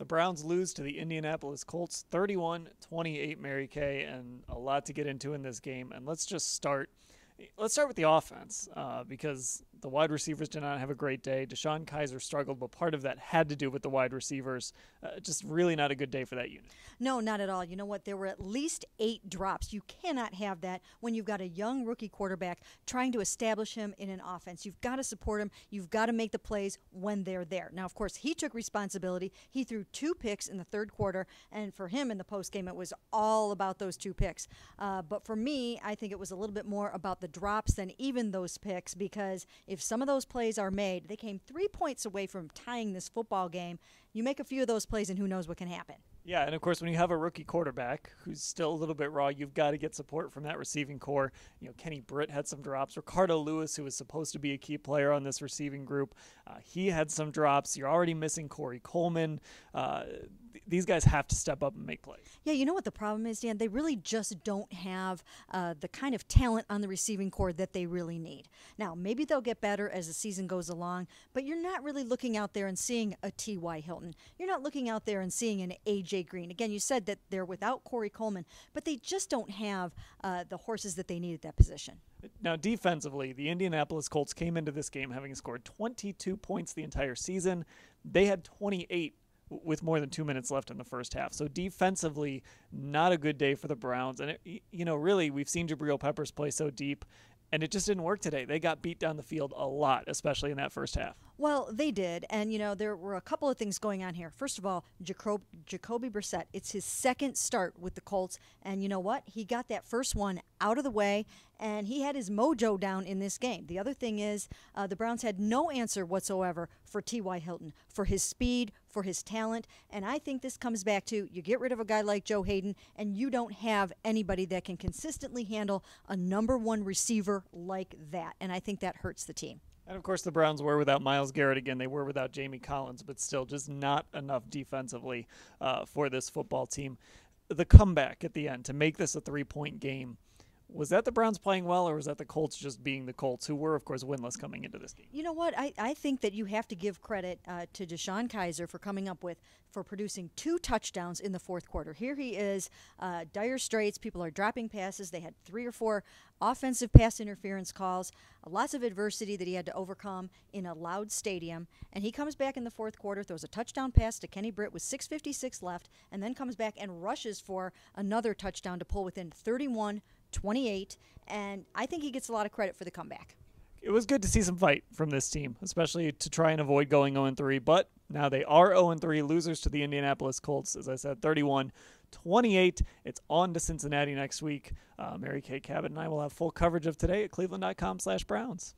The Browns lose to the Indianapolis-Colts 31-28, Mary Kay, and a lot to get into in this game. And let's start with the offense because the wide receivers did not have a great day. DeShone Kizer struggled, but part of that had to do with the wide receivers. Just really not a good day for that unit. No, not at all. You know what? There were at least 8 drops. You cannot have that when you've got a young rookie quarterback trying to establish him in an offense. You've got to support him. You've got to make the plays when they're there. Now, of course, he took responsibility. He threw 2 picks in the third quarter, and for him in the postgame, it was all about those 2 picks. But for me, I think it was a little bit more about the drops than even those picks, because if some of those plays are made, they came 3 points away from tying this football game. You make a few of those plays and who knows what can happen. Yeah, and of course, when you have a rookie quarterback who's still a little bit raw, you've got to get support from that receiving core. You know, Kenny Britt had some drops. Ricardo Lewis, who was supposed to be a key player on this receiving group, he had some drops. You're already missing Corey Coleman. These guys have to step up and make plays. Yeah, you know what the problem is, Dan? They really just don't have the kind of talent on the receiving core that they really need. Now, maybe they'll get better as the season goes along, but you're not really looking out there and seeing a T.Y. Hilton. You're not looking out there and seeing an A.J. Green. Again, you said that they're without Corey Coleman, but they just don't have the horses that they need at that position. Now, defensively, the Indianapolis Colts came into this game having scored 22 points the entire season. They had 28 with more than 2 minutes left in the first half. So defensively, not a good day for the Browns. And, really, we've seen Jabril Peppers play so deep, and it just didn't work today. They got beat down the field a lot, especially in that first half. Well, they did, and, there were a couple of things going on here. First of all, Jacoby Brissett, it's his second start with the Colts, and you know what? He got that first one out of the way, and he had his mojo down in this game. The other thing is the Browns had no answer whatsoever for T.Y. Hilton, for his speed, for his talent, and I think this comes back to you get rid of a guy like Joe Hayden, and you don't have anybody that can consistently handle a number 1 receiver like that, and I think that hurts the team. And, of course, the Browns were without Myles Garrett again. They were without Jamie Collins, but still just not enough defensively for this football team. The comeback at the end to make this a 3-point game, was that the Browns playing well, or was that the Colts just being the Colts, who were, of course, winless coming into this game? You know what? I think that you have to give credit to DeShone Kizer for producing 2 touchdowns in the fourth quarter. Here he is, dire straits. People are dropping passes. They had 3 or 4 offensive pass interference calls, lots of adversity that he had to overcome in a loud stadium. And he comes back in the fourth quarter, throws a touchdown pass to Kenny Britt with 6:56 left, and then comes back and rushes for another touchdown to pull within 31-28, and I think he gets a lot of credit for the comeback. It was good to see some fight from this team, especially to try and avoid going 0-3, but now they are 0-3, losers to the Indianapolis Colts, as I said, 31-28. It's on to Cincinnati next week. Mary Kay, Cabot, and I will have full coverage of today at cleveland.com/Browns.